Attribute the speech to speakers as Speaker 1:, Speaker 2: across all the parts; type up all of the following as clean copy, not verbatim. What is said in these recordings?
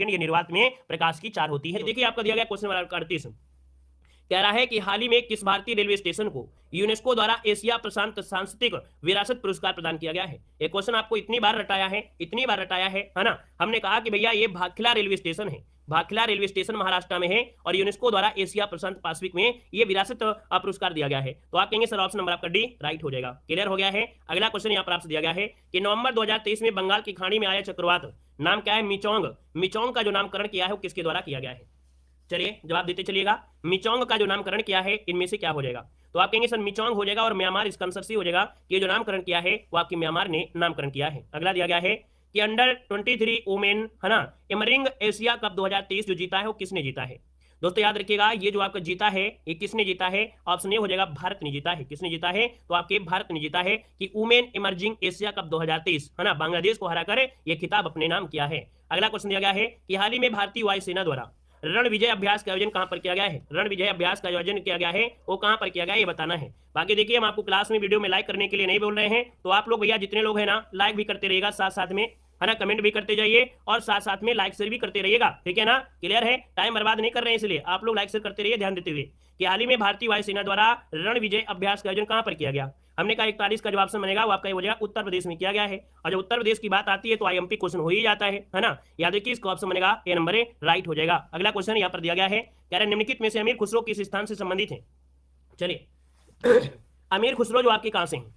Speaker 1: ये निर्वात में प्रकाश की 4 होती है। देखिए आपका दिया गया क्वेश्चन नंबर 38 कह रहा है कि हाल ही में किस भारतीय रेलवे स्टेशन को यूनेस्को द्वारा एशिया प्रशांत सांस्कृतिक विरासत पुरस्कार प्रदान किया गया है। ये क्वेश्चन आपको इतनी बार रटाया है ना। हमने कहा कि भैया ये भाखला रेलवे स्टेशन है, भाखला रेलवे स्टेशन महाराष्ट्र में है और यूनेस्को द्वारा एशिया प्रशांत पैसिफिक में ये विरासत पुरस्कार दिया गया है। तो आप कहेंगे सर ऑप्शन नंबर आपका डी राइट हो जाएगा। क्लियर हो गया है। अगला क्वेश्चन यहाँ पर आपसे दिया गया है कि नवंबर 2023 में बंगाल की खाड़ी में आया चक्रवात नाम क्या है? मिचोंग। मिचोंग का जो नामकरण किया है वो किसके द्वारा किया गया है? चलिए जवाब देते चलिएगा। मिचोंग का जो नामकरण किया है इनमें से क्या हो जाएगा? तो आप कहेंगे सर मिचोंग हो जाएगा और म्यांमार इसका आंसर सी हो जाएगा कि ये जो नामकरण किया है वो आपकी म्यांमार ने नामकरण किया है। अगला दिया गया है कि अंडर 23 वुमेन है ना इमरिंग एशिया कप 2023 जो जीता है वो किसने जीता है? दोस्तों याद रखिएगा ये जो आपका जीता है ये किसने जीता है? ऑप्शन ए हो जाएगा भारत ने जीता है। किसने जीता है? तो आपके भारत ने जीता है कि वुमेन इमर्जिंग एशिया कप 2023 है ना बांग्लादेश को हराकर ये खिताब अपने नाम किया है। अगला क्वेश्चन दिया गया है कि हाल ही में भारतीय वायुसेना द्वारा रण विजय अभ्यास का आयोजन कहां पर किया गया है? रण विजय अभ्यास का आयोजन किया गया है वो कहां पर किया गया है ये बताना है। बाकी देखिए हम आपको क्लास में वीडियो में लाइक करने के लिए नहीं बोल रहे हैं, तो आप लोग भैया जितने लोग हैं ना लाइक भी करते रहिएगा, साथ साथ में है ना कमेंट भी करते जाइए और साथ साथ में लाइक शेयर भी करते रहिएगा, ठीक है ना। क्लियर है। टाइम बर्बाद नहीं कर रहे हैं इसलिए आप लोग लाइक शेयर करते रहिए ध्यान देते हुए कि हाल ही में भारतीय वायुसेना द्वारा रण विजय अभ्यास का आयोजन कहां पर किया गया? हमने कहा 41 का जवाब ऑप्शन बनेगा वो आपका ये हो जाएगा उत्तर प्रदेश में किया गया है। और जब उत्तर प्रदेश की बात आती है तो आईएमपी क्वेश्चन हो ही जाता है ना। याद रखिए इसका ऑप्शन बनेगा ए नंबर ए राइट हो जाएगा। अगला क्वेश्चन यहाँ पर दिया गया है कह रहे निम्नलिखित में से अमीर खुसरो किस स्थान से संबंधित है? चलिए अमीर खुसरो जो आपके कहां से हैं?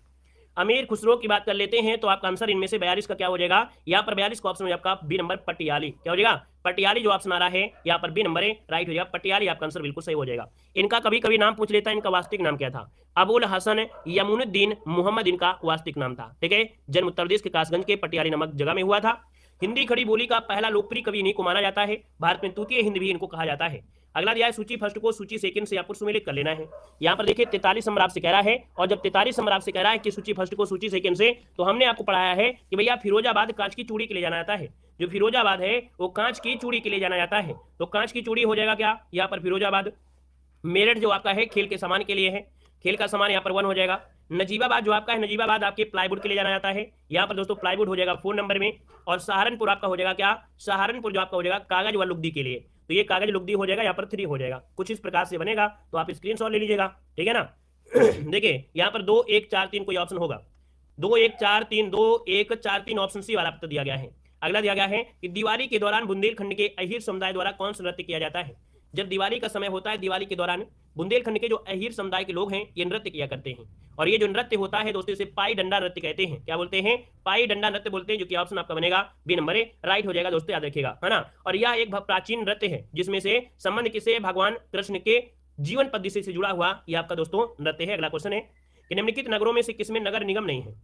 Speaker 1: अमीर खुसरो की बात कर लेते हैं तो आपका आंसर इनमें से 42 का क्या हो जाएगा? यहाँ पर 42 का ऑप्शन हो जाएगा आपका बी नंबर पटियाली। क्या हो जाएगा? पटियाली जो ऑप्शन आ रहा है यहाँ पर बी नंबर ए राइट हो जाएगा। पटियाली आपका आंसर बिल्कुल सही हो जाएगा। इनका कभी कभी नाम पूछ लेता है, इनका वास्तविक नाम क्या था? अबुल हसन यमुनुद्दीन मोहम्मद इनका वास्तविक नाम था, ठीक है। जन्म उत्तर प्रदेश के कासगंज के पटियाली नामक जगह में हुआ था। हिंदी खड़ी बोली का पहला लोकप्रिय कवि इन्हीं को माना जाता है। भारत में तृतीय हिंद भी इनको कहा जाता है। अगला दिया है सूची फर्स्ट को सूची सेकंड से आपको सुमेलित कर लेना है। यहाँ पर देखिए 43 नंबर आपसे कह रहा है और जब 43 नंबर आपसे कह रहा है कि सूची फर्स्ट को सूची सेकंड से, तो हमने आपको पढ़ाया है कि भैया फिरोजाबाद कांच की चूड़ी के लिए जाना जाता है। जो फिरोजाबाद है वो कांच की चूड़ी के लिए जाना जाता है, तो कांच की चूड़ी हो जाएगा क्या यहाँ पर फिरोजाबाद। मेरठ जो आपका है खेल के सामान के लिए है, खेल का सामान यहाँ पर 1 हो जाएगा। नजीबाबाद जो आपका है नजीबाबाद आपके प्लाईवुड के लिए जाना जाता है, यहाँ पर दोस्तों प्लाईवुड हो जाएगा 4 नंबर में। और सहारनपुर आपका हो जाएगा क्या? सहारनपुर जो आपका हो जाएगा कागज व लुगदी के लिए, तो ये कागज लुगदी हो जाएगा यहाँ पर 3 हो जाएगा। कुछ इस प्रकार से बनेगा तो आप स्क्रीनशॉट ले लीजिएगा, ठीक है ना। देखिए यहाँ पर 2 1 4 3 कोई ऑप्शन होगा, 2 1 4 3 2 1 4 3 ऑप्शन सी वाला आपको दिया गया है। अगला दिया गया है कि दिवाली के दौरान बुंदेलखंड के अहीर समुदाय द्वारा कौन सा नृत्य किया जाता है? जब दिवाली का समय होता है दिवाली के दौरान बुंदेलखंड के जो अहीर समुदाय के लोग हैं ये नृत्य किया करते हैं। और ये जो नृत्य होता है दोस्तों इसे पाई डंडा नृत्य कहते हैं। क्या बोलते हैं? पाई डंडा नृत्य बोलते हैं, जो कि ऑप्शन आपका बनेगा बी नंबर ए राइट हो जाएगा दोस्तों, याद रखिएगा, है ना। और यह एक प्राचीन नृत्य है जिसमें से संबंध किसे? भगवान कृष्ण के जीवन पद्धति से जुड़ा हुआ यह आपका दोस्तों नृत्य है। अगला क्वेश्चन है कि निम्नलिखित नगरों में से किसमें नगर निगम नहीं है?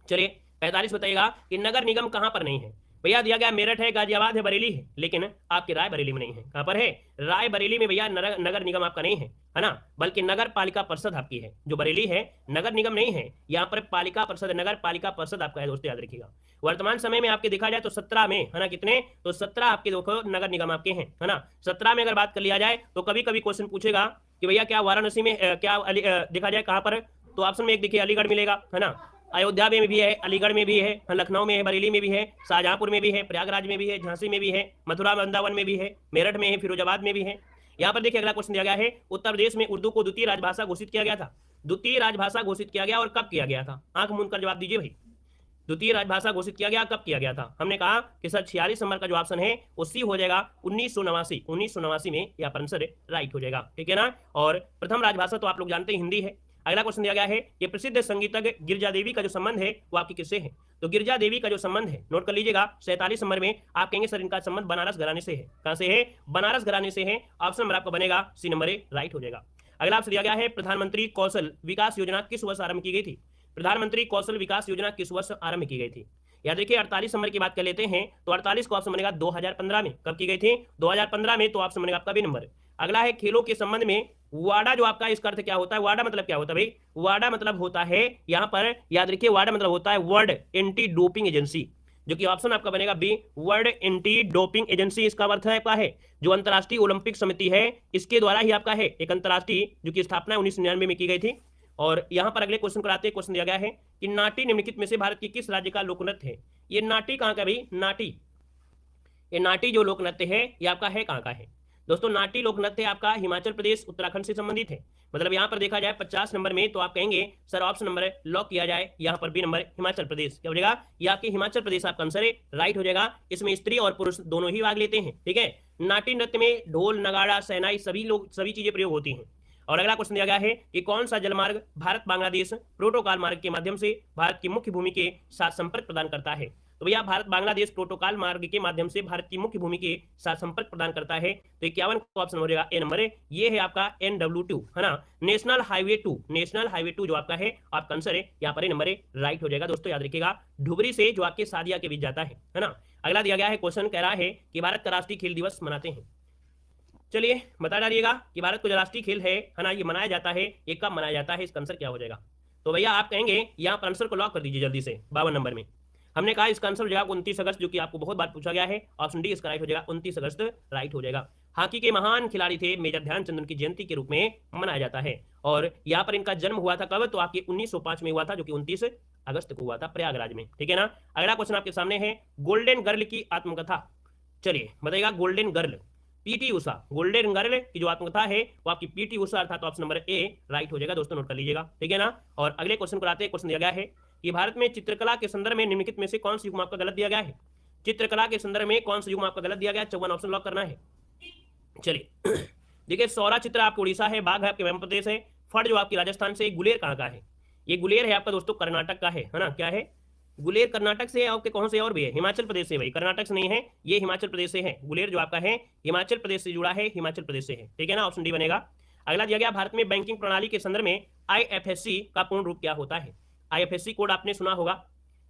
Speaker 1: चलिए 45 बताइएगा कि नगर निगम कहां पर नहीं है। भैया दिया गया मेरठ है, गाजियाबाद है, बरेली है, लेकिन आपके रायबरेली में नहीं है। कहां पर है? रायबरेली में भैया नगर निगम आपका नहीं है ना, बल्कि नगर पालिका परिषद आपकी है। जो बरेली है नगर निगम नहीं है, यहाँ पर पालिका परिषद नगर पालिका परिषद आपका है दोस्तों, याद रखिएगा। वर्तमान समय में आपके देखा जाए तो 17 में है ना, कितने? तो 17 आपके देखो नगर निगम आपके हैं, है ना। 17 में अगर बात कर लिया जाए तो कभी कभी क्वेश्चन पूछेगा कि भैया क्या वाराणसी में क्या देखा जाए कहां पर? तो ऑप्शन में एक देखिए अलीगढ़ मिलेगा, है ना। अयोध्या में भी है, अलीगढ़ में भी है, लखनऊ में है, बरेली में भी है, शाहजहांपुर में भी है, प्रयागराज में भी है, झांसी में भी है, मथुरा वृंदावन में भी है, मेरठ में है, फिरोजाबाद में भी है। यहाँ पर देखिए अगला क्वेश्चन दिया गया है उत्तर प्रदेश में उर्दू को द्वितीय राजभाषा घोषित किया गया था। द्वितीय राजभाषा घोषित किया गया और कब किया गया था? आंख मूंद कर जवाब दीजिए भाई। द्वितीय राजभाषा घोषित किया गया कब किया गया था? हमने कहा कि सर 46 नंबर का जो ऑप्शन है वो सी हो जाएगा 1989 में यह आंसर राइट हो जाएगा, ठीक है ना। और प्रथम राजभाषा तो आप लोग जानते हैं हिंदी है। अगला क्वेश्चन दिया गया है ये प्रसिद्ध संगीतज्ञ गिरजा देवी का जो संबंध है वो आपकी किससे है? तो गिरजा देवी का जो संबंध है नोट कर लीजिएगा 47 नंबर में आप कहेंगे सर इनका संबंध बनारस घराने से है। कहां से है? बनारस घराने से है। ऑप्शन नंबर आपका बनेगा सी नंबर ए राइट हो जाएगा। अगला आपसे दिया गया है प्रधानमंत्री कौशल विकास योजना किस वर्ष आरंभ की गई थी? प्रधानमंत्री कौशल विकास योजना किस वर्ष आरंभ की गई थी? याद देखिए 48 नंबर की बात कर लेते हैं तो 48 का ऑप्शन बनेगा 2015 में। कब की गई थी? 2015 में, तो ऑप्शन बनेगा आपका बी नंबर। अगला है खेलों के संबंध में वाडा जो आपका इसका अर्थ क्या होता है? वाडा मतलब क्या होता है भाई? वाडा मतलब होता है यहाँ पर याद रखिए वाडा मतलब होता है वर्ल्ड एंटी डोपिंग एजेंसी, जो कि ऑप्शन आपका बनेगा B world anti doping agency. इसका अर्थ है आपका है जो अंतर्राष्ट्रीय ओलंपिक समिति है इसके द्वारा ही आपका है एक अंतर्राष्ट्रीय जो की स्थापना 1999 में की गई थी। और यहाँ पर अगले क्वेश्चन कराते हैं। क्वेश्चन दिया गया है कि नाटी निम्नलिखित में से भारत की किस राज्य का लोक नृत्य है? ये नाटी कहाँ का भाई? नाटी ये नाटी जो लोक नृत्य है ये आपका है कहाँ का है दोस्तों? नाटी लोक नृत्य आपका हिमाचल प्रदेश उत्तराखंड से संबंधित है। मतलब यहाँ पर देखा जाए 50 नंबर में तो आप कहेंगे सर ऑप्शन नंबर लॉक किया जाए, यहाँ पर बी नंबर हिमाचल प्रदेश। क्या हो जाएगा? ये आपके हिमाचल प्रदेश आपका आंसर है, राइट हो जाएगा। इसमें स्त्री और पुरुष दोनों ही भाग लेते हैं, ठीक है। नाट्य नृत्य में ढोल नगाड़ा शहनाई सभी चीजें प्रयोग होती हैं। और अगला क्वेश्चन दिया गया है कि कौन सा जलमार्ग भारत बांग्लादेश प्रोटोकॉल मार्ग के माध्यम से भारत की मुख्य भूमि के साथ संपर्क प्रदान करता है? तो भैया भारत बांग्लादेश प्रोटोकॉल मार्ग के माध्यम से भारत की मुख्य भूमि के साथ संपर्क प्रदान करता है। तो 51 का ऑप्शन हो जाएगा ए नंबर है, ये है आपका NW2 है ना, नेशनल हाईवे 2। नेशनल हाईवे 2 जो आपका है आपका आंसर है यहाँ पर ए नंबर है, राइट हो जाएगा। दोस्तों याद रखिएगा धुबरी से जो आपके सादिया के बीच जाता है ना। अगला दिया गया है क्वेश्चन, कह रहा है कि भारत का राष्ट्रीय खेल दिवस मनाते हैं। चलिए बता डालिएगा कि भारत को जो राष्ट्रीय खेल है ना ये मनाया जाता है, ये कब मनाया जाता है, इसका आंसर क्या हो जाएगा? तो भैया आप कहेंगे यहाँ पर आंसर को लॉक कर दीजिए जल्दी से। 52 नंबर में हमने कहा इसका आंसर हो जाएगा 29 अगस्त, जो कि आपको बहुत बार पूछा गया है। ऑप्शन डी इसका राइट हो जाएगा, 29 अगस्त राइट हो जाएगा। हॉकी के महान खिलाड़ी थे मेजर ध्यानचंद, उनकी जयंती के रूप में मनाया जाता है। और यहाँ पर इनका जन्म हुआ था कब? तो आपके 1905 में हुआ था, जो कि 29 अगस्त को हुआ था प्रयागराज में, ठीक है ना। अगला क्वेश्चन आपके सामने है गोल्डन गर्ल की आत्मकथा। चलिए बताइएगा golden girl PT Usha, golden girl की जो आत्मकथा है वो आपकी पीटी उषा अर्थात ऑप्शन नंबर ए राइट हो जाएगा। दोस्तों नोट कर लीजिएगा, ठीक है ना। और अगले क्वेश्चन पर आते हैं। क्वेश्चन दिया गया है कि भारत में चित्रकला के संदर्भ में निम्नलिखित में से कौन सा युग्म आपका गलत दिया गया है? चित्रकला के संदर्भ में कौन सा युग्म आपका गलत दिया गया? 54 ऑप्शन लॉक करना है। चलिए देखिए सौरा चित्र आपका उड़ीसा है, बाघ है आपके मध्य प्रदेश है, फड़ जो आपकी राजस्थान से, गुलेर कहाँ का है? ये गुलेर है आपका दोस्तों कर्नाटक का है ना। क्या है? गुलेर कर्नाटक से, आपके कौन से और भी है? हिमाचल प्रदेश से भाई, कर्नाटक से नहीं है, ये हिमाचल प्रदेश से है। गुलेर जो आपका है हिमाचल प्रदेश से जुड़ा है, हिमाचल प्रदेश से है, ठीक है ना। ऑप्शन डी बनेगा। अगला दिया गया भारत में बैंकिंग प्रणाली के संदर्भ में IFSC का पूर्ण रूप क्या होता है? IFSC कोड आपने सुना होगा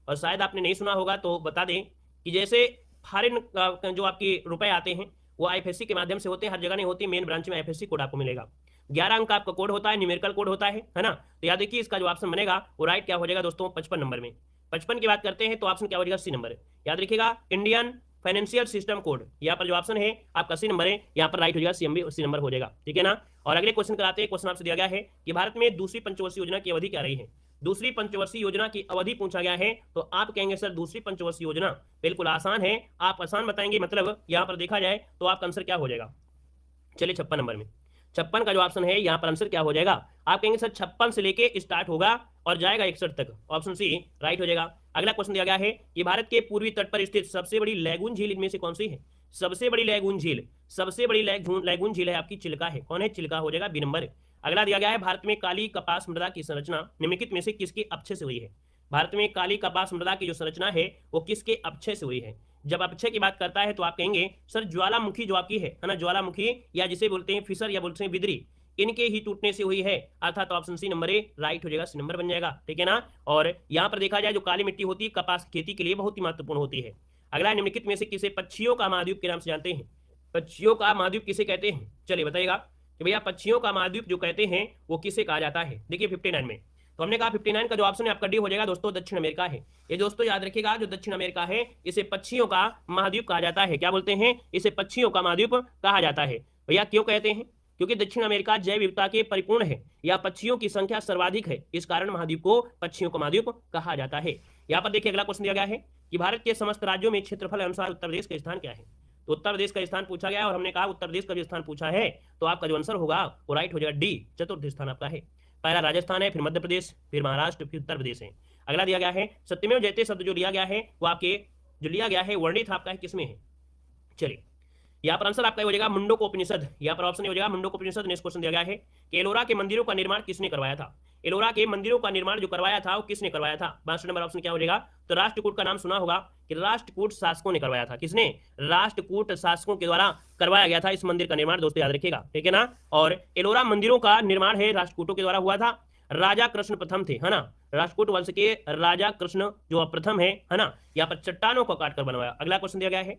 Speaker 1: और शायद आपने नहीं सुना होगा तो बता दें कि जैसे फॉरेन जो आपके रुपए आते हैं वो IFSC के माध्यम से होते हैं, हर जगह नहीं होती, मेन ब्रांच में IFSC कोड आपको मिलेगा। 11 अंक का आपका कोड होता है, न्यूमेरिकल कोड होता है ना। तो याद देखिए इसका जो ऑप्शन बनेगा वो राइट क्या हो जाएगा दोस्तों? 55 नंबर में। 55 की बात करते हैं तो ऑप्शन क्या हो जाएगा? C number. याद रखिएगा इंडियन फाइनेंशियल सिस्टम कोड, यहाँ पर जो ऑप्शन है आपका सी नंबर है, यहाँ पर राइट हो जाएगा, CMB सी नंबर हो जाएगा, ठीक है ना। और अगले क्वेश्चन कराते हैं। क्वेश्चन आपसे दिया गया है कि भारत में दूसरी पंचवर्षीय योजना की अवधि क्या रही है? दूसरी पंचवर्षीय योजना की अवधि पूछा गया है तो आप कहेंगे सर दूसरी पंचवर्षीय योजना बिल्कुल आसान है, आप आसान बताएंगे, मतलब यहाँ पर देखा जाए तो आपका आंसर क्या हो जाएगा? चलिए 56 नंबर में 56 का जो ऑप्शन है यहाँ पर आंसर क्या हो जाएगा? आप कहेंगे सर 56 से लेके स्टार्ट होगा और जाएगा 61 तक, ऑप्शन सी राइट हो जाएगा। अगला क्वेश्चन दिया गया है कि भारत के पूर्वी तट पर स्थित सबसे बड़ी लैगून झील इनमें से कौन सी है? सबसे बड़ी लैगून झील, सबसे बड़ी लैगून झील है आपकी चिल्का है। कौन है? चिल्का हो जाएगा, बी नंबर। अगला दिया गया है भारत में काली कपास मृदा की संरचना निम्नलिखित में से किसके अपक्षय से हुई है? भारत में काली कपास मृदा की जो संरचना है वो किसके अपक्षय से हुई है? जब अपक्षय की बात करता है तो आप कहेंगे सर ज्वालामुखी जो आपकी है ना, ज्वालामुखी या जिसे बोलते हैं फिसर या बोलते हैं बिदरी, इनके ही टूटने से हुई है, अर्थात option C number A right हो जाएगा, सी नंबर बन जाएगा, ठीक है ना। और यहाँ पर देखा जाए जो काली मिट्टी होती है कपास खेती के लिए बहुत ही महत्वपूर्ण होती है। अगला निम्नलिखित में से किसे पक्षियों का महाद्वीप के नाम से जानते हैं? पक्षियों का महाद्वीप किसे कहते हैं? चलिए बताइएगा कि भैया पक्षियों का महाद्वीप जो कहते हैं वो किसे कहा जाता है? देखिए 59 में तो हमने कहा 59 का जो ऑप्शन है आपका डी हो जाएगा दोस्तों, दक्षिण अमेरिका है। ये दोस्तों याद रखिएगा जो दक्षिण अमेरिका है इसे पक्षियों का महाद्वीप कहा जाता है। क्या बोलते हैं? इसे पक्षियों का महाद्वीप कहा जाता है। भैया क्यों कहते हैं? क्योंकि दक्षिण अमेरिका जैव विविधता के परिपूर्ण है या पक्षियों की संख्या सर्वाधिक है, इस कारण महाद्वीप को पक्षियों का महाद्वीप कहा जाता है। यहाँ पर देखिए अगला क्वेश्चन दिया गया है कि भारत के समस्त राज्यों में क्षेत्रफल अनुसार उत्तर प्रदेश का स्थान क्या है? तो उत्तर प्रदेश का स्थान पूछा गया और हमने कहा उत्तर प्रदेश का जो स्थान पूछा है तो आपका जो आंसर होगा वो राइट हो जाएगा, डी चतुर्थ स्थान आपका है। पहला राजस्थान है, फिर मध्य प्रदेश, फिर महाराष्ट्र, फिर उत्तर प्रदेश है। अगला दिया गया है सत्यमेव जयते शब्द जो लिया गया है वो आपके जो लिया गया है वर्णित आपका है किसमें है? चलिए यहाँ पर आंसर आपका हो जाएगा मुंडकोपनिषद, यहाँ पर ऑप्शन हो जाएगा मुंडकोपनिषद। नेक्स्ट क्वेश्चन दिया गया है कि एलोरा के मंदिरों का निर्माण किसने करवाया था? एलोरा के मंदिरों का निर्माण जो करवाया था वो किसने करवाया था? 52 नंबर ऑप्शन क्या हो जाएगा? तो राष्ट्रकूट का नाम सुना होगा कि राष्ट्रकूट शासकों ने करवाया था। किसने? राष्ट्रकूट शासकों के द्वारा करवाया गया था इस मंदिर का निर्माण, दोस्तों याद रखिएगा, ठीक है ना। और एलोरा मंदिरों का निर्माण है राष्ट्रकूटों के द्वारा हुआ था। राजा कृष्ण प्रथम थे, है ना, राष्ट्रकूट वंश के राजा कृष्ण जो प्रथम है ना, यहाँ पर चट्टानों को काटकर बनवाया। अगला क्वेश्चन दिया गया है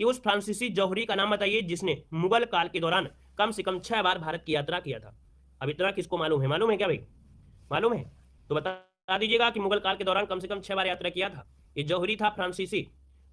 Speaker 1: कि उस फ्रांसीसी जौहरी का नाम बताइए जिसने मुगल काल के दौरान कम से कम 6 बार भारत की यात्रा किया था। अब इतना किसको मालूम है? मालूम है क्या भाई? मालूम है तो बता दीजिएगा कि मुगल काल के दौरान कम से कम 6 बार यात्रा किया था। ये जौहरी था फ्रांसीसी।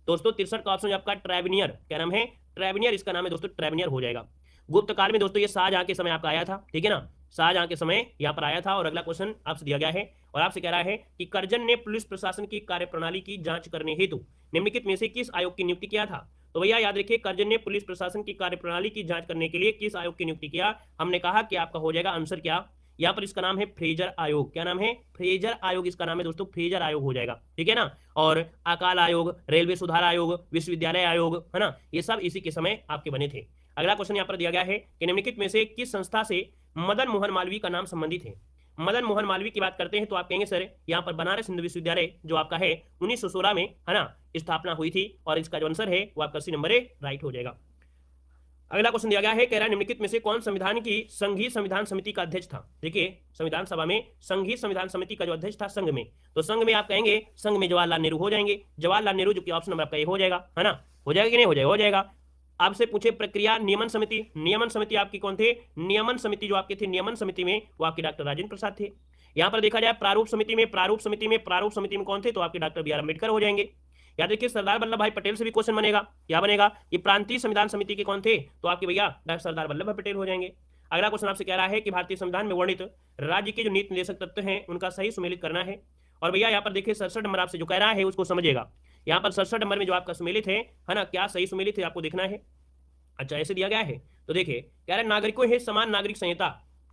Speaker 1: दोस्तों 63 का ऑप्शन आपका ट्रेवेनियर, क्या नाम है? ट्रेवेनियर इसका नाम है दोस्तों, ट्रेवेनियर हो जाएगा। गुप्त काल में दोस्तों ये शाहजहां के समय आपका आया था, ठीक है ना, शाहजहां के समय यहाँ पर आया था। और अगला क्वेश्चन आपसे दिया गया है और आपसे कह रहा है कि कर्जन ने पुलिस प्रशासन की कार्यप्रणाली की जांच करने हेतु निम्नलिखित में से किस आयोग की नियुक्ति किया था? तो भैया याद रखिए, कर्जन ने पुलिस प्रशासन की कार्यप्रणाली की जांच करने के लिए किस आयोग की नियुक्ति किया? हमने कहा कि आपका हो जाएगा आंसर क्या, यहाँ पर इसका नाम है फ्रेजर आयोग। क्या नाम है? फ्रेजर आयोग इसका नाम है दोस्तों, फ्रेजर आयोग हो जाएगा, ठीक है ना। और अकाल आयोग, रेलवे सुधार आयोग, विश्वविद्यालय आयोग, है ना, ये सब इसी के समय आपके बने थे। अगला क्वेश्चन यहाँ पर दिया गया है कि निम्नलिखित में से किस संस्था से मदन मोहन मालवीय का नाम संबंधित है? मदन मोहन मालवीय की बात करते हैं तो आप कहेंगे सर यहाँ पर बनारस हिंदू विश्वविद्यालय जो आपका है 1916 में, है ना, स्थापना हुई थी, और इसका जो आंसर है वो आपका सी नंबर है, राइट हो जाएगा। अगला क्वेश्चन दिया गया है, कह रहा है निम्नलिखित में से कौन संविधान की संघीय संविधान समिति का अध्यक्ष था? देखिए, संविधान सभा में संघीय संविधान समिति का जो अध्यक्ष था संघ में, तो संघ में आप कहेंगे संघ में जवाहरलाल नेहरू हो जाएंगे। जवाहरलाल नेहरू जो कि ऑप्शन नंबर आपका ये हो जाएगा, है ना, हो जाएगा कि नहीं हो जाएगा? हो जाएगा। आपसे पूछे प्रक्रिया नियमन समिति, नियमन समिति आपकी कौन थे? नियमन समिति जो आपके थे नियमन समिति में वो आपके डॉक्टर राजेंद्र प्रसाद थे। यहाँ पर देखा जाए प्रारूप समिति में, प्रारूप समिति में कौन थे? तो आपके डॉक्टर बी आर अम्बेडकर हो जाएंगे। याद रखिए सरदार वल्लभ भाई पटेल से भी क्वेश्चन बनेगा। क्या बनेगा? ये प्रांतीय संविधान समिति के कौन थे? तो आपके भैया डॉक्टर सरदार वल्लभ भाई पटेल हो जाएंगे। अगला क्वेश्चन आपसे कह रहा है कि भारतीय संविधान में वर्णित राज्य के जो नीति निर्देशक तत्व हैं उनका सही सुमेलित करना है। और भैया यहाँ पर देखिए 67 नंबर आपसे जो कह रहा है उसको समझिएगा। यहाँ पर 67 नंबर में जो आपका सुमेलित है ना, क्या सही सुमेलित है आपको देखना है। अच्छा, ऐसे दिया गया है तो देखिए कह रहा है नागरिकों है समान नागरिक संहिता,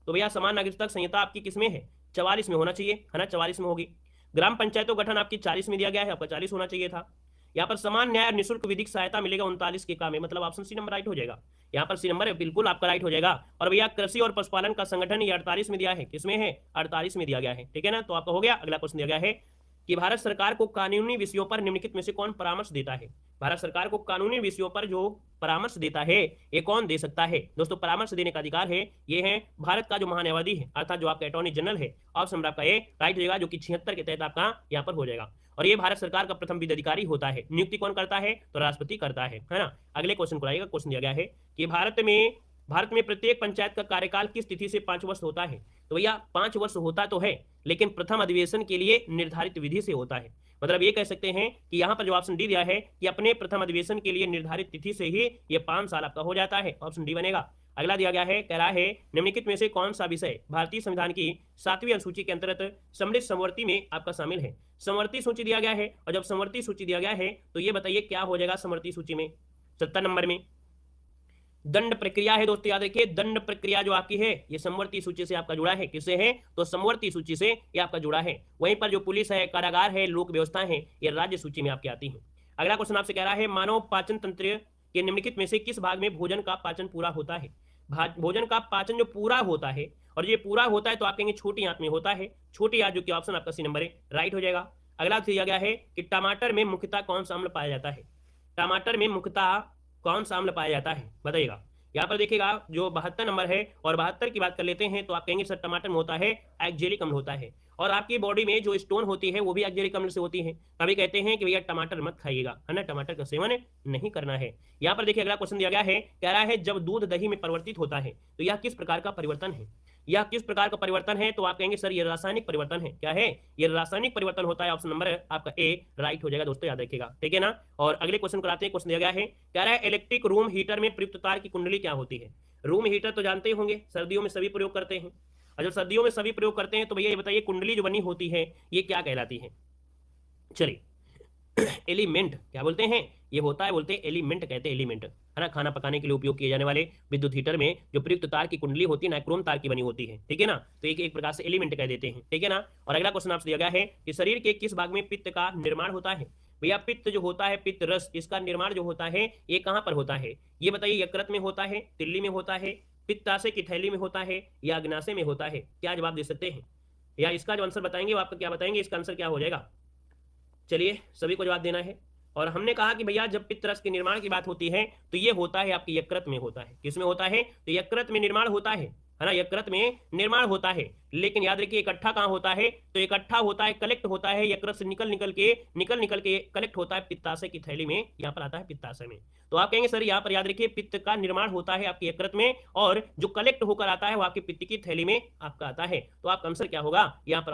Speaker 1: तो भैया समान नागरिकता संहिता आपकी किसमें है? 44 में होना चाहिए, है ना, 44 में होगी। ग्राम पंचायतों गठन आपकी 40 में दिया गया है, आपका 40 होना चाहिए था। यहाँ पर समान न्याय और निःशुल्क विधिक सहायता मिलेगा 39 के काम में, मतलब ऑप्शन सी नंबर राइट हो जाएगा। यहाँ पर सी नंबर बिल्कुल आपका राइट हो जाएगा। और भैया कृषि और पशुपालन का संगठन ये 48 में दिया है, किसमें है? 48 में दिया गया है, ठीक है ना। तो आपका हो गया। अगला क्वेश्चन दिया गया है कि भारत सरकार को कानूनी विषयों पर निम्नलिखित में से कौन परामर्श देता है? भारत सरकार को कानूनी विषयों पर जो परामर्श देता है ये कौन दे सकता है? दोस्तों परामर्श देने का अधिकार है ये है भारत का जो महान्यायवादी है, अर्थात जो आपका अटॉर्नी जनरल है। ऑप्शन नंबर आपका ए राइट हो जाएगा, जो कि 76 के तहत आपका यहाँ पर हो जाएगा। और ये भारत सरकार का प्रथम विधि अधिकारी होता है। नियुक्ति कौन करता है? तो राष्ट्रपति करता है ना। अगले क्वेश्चन को आइएगा। क्वेश्चन दिया गया है कि भारत में प्रत्येक पंचायत का कार्यकाल किस तिथि से 5 वर्ष होता है? तो भैया 5 वर्ष होता तो है, लेकिन प्रथम अधिवेशन के लिए निर्धारित विधि से होता है। मतलब ये कह सकते हैं कि यहाँ पर जो ऑप्शन डी दिया है कि अपने प्रथम अधिवेशन के लिए निर्धारित तिथि से ही ये 5 साल आपका हो जाता है, ऑप्शन डी बनेगा। अगला दिया गया है, कह रहा है निम्नलिखित में से कौन सा विषय भारतीय संविधान की 7वीं अनुसूची के अंतर्गत सम्मिलित समवर्ती में आपका शामिल है? समवर्ती सूची दिया गया है, और जब समवर्ती सूची दिया गया है तो ये बताइए क्या हो जाएगा समवर्ती सूची में? 70 नंबर में दंड प्रक्रिया है दोस्तों, याद रखिए दंड प्रक्रिया जो आपकी है ये समवर्ती सूची से आपका जुड़ा है। किससे है? तो समवर्ती सूची से ये आपका जुड़ा है। वहीं पर जो पुलिस है, कारागार है, लोक व्यवस्था है, ये राज्य सूची में आपकी आती है। अगला क्वेश्चन आपसे कह रहा है मानव पाचन तंत्र के निम्नलिखित में से किस भाग में भोजन का पाचन पूरा होता है? भोजन का पाचन जो पूरा होता है, और ये पूरा होता है तो आप कहेंगे छोटी आंत में होता है। छोटी आंत जो कि ऑप्शन आपका सी नंबर है, राइट हो जाएगा। अगला दिया गया है कि टमाटर में मुख्यतः कौन सा अम्ल पाया जाता है? टमाटर में मुख्यतः कौन सा अम्ल पाया जाता है बताइएगा। यहाँ पर देखिएगा जो 72 नंबर है और 72 की बात कर लेते हैं तो आप कहेंगे सर टमाटर में होता है एक्जेलिक अम्ल होता है, और आपकी बॉडी में जो स्टोन होती है वो भी एक्जेलिक अम्ल से होती है। तभी कहते हैं कि भैया टमाटर मत खाइएगा, है ना, टमाटर का सेवन नहीं करना है। यहाँ पर देखिए अगला क्वेश्चन दिया गया है, कह रहा है जब दूध दही में परिवर्तित होता है तो यह किस प्रकार का परिवर्तन है? यह किस प्रकार का परिवर्तन है? तो आप कहेंगे सर ये रासायनिक परिवर्तन है। क्या है? ये रासायनिक परिवर्तन होता है। ऑप्शन नंबर आपका ए राइट हो जाएगा दोस्तों, याद रखिएगा, ठीक है ना। और अगले क्वेश्चन कराते हैं। क्वेश्चन दिया गया है, कह रहा है इलेक्ट्रिक रूम हीटर में प्रयुक्त तार की कुंडली क्या होती है? रूम हीटर तो जानते ही होंगे सर्दियों में सभी प्रयोग करते हैं, और जब सर्दियों में सभी प्रयोग करते हैं तो भैया ये बताइए कुंडली जो बनी होती है ये क्या कहलाती है? चलिए एलिमेंट क्या बोलते हैं? ये होता है, बोलते हैं एलिमेंट, कहते हैं एलिमेंट, है ना। खाना पकाने के लिए उपयोग किए जाने वाले विद्युत हीटर में जो प्रयुक्त तार की कुंडली होती है नाइक्रोम तार की बनी होती है, ठीक है ना। तो एक प्रकार से एलिमेंट कह देते हैं, ठीक है ना। और अगला क्वेश्चन आपसे दिया गया है कि शरीर के किस भाग में पित्त का निर्माण होता है? भैया पित्त जो होता है, पित्त रस, इसका निर्माण जो होता है ये कहाँ पर होता है? ये बताइए यकृत में होता है, तिल्ली में होता है, पित्ताशय की थैली में होता है, या अग्नाशय में होता है? क्या जवाब दे सकते हैं? या इसका जो आंसर बताएंगे वो आपका क्या बताएंगे, इसका आंसर क्या हो जाएगा? चलिए सभी को जवाब देना है। और हमने कहा कि भैया जब पित्त रस के निर्माण की बात होती है तो ये होता है आपकी यकृत में होता है। किसमें होता है? तो यकृत में निर्माण होता है ना, यकृत में निर्माण होता है। लेकिन याद रखिए इकट्ठा कहाँ होता है? तो इकट्ठा होता है, कलेक्ट होता है यकृत से निकल निकल के कलेक्ट होता है पित्ताशय की थैली में, यहाँ पर आता है पित्ताशय में। तो आप कहेंगे सर यहाँ पर याद रखिए पित्त का निर्माण होता है आपकी यकृत में, और जो कलेक्ट होकर आता है वो आपकी पित्त की थैली में आपका आता है। तो आपका आंसर क्या होगा? यहाँ पर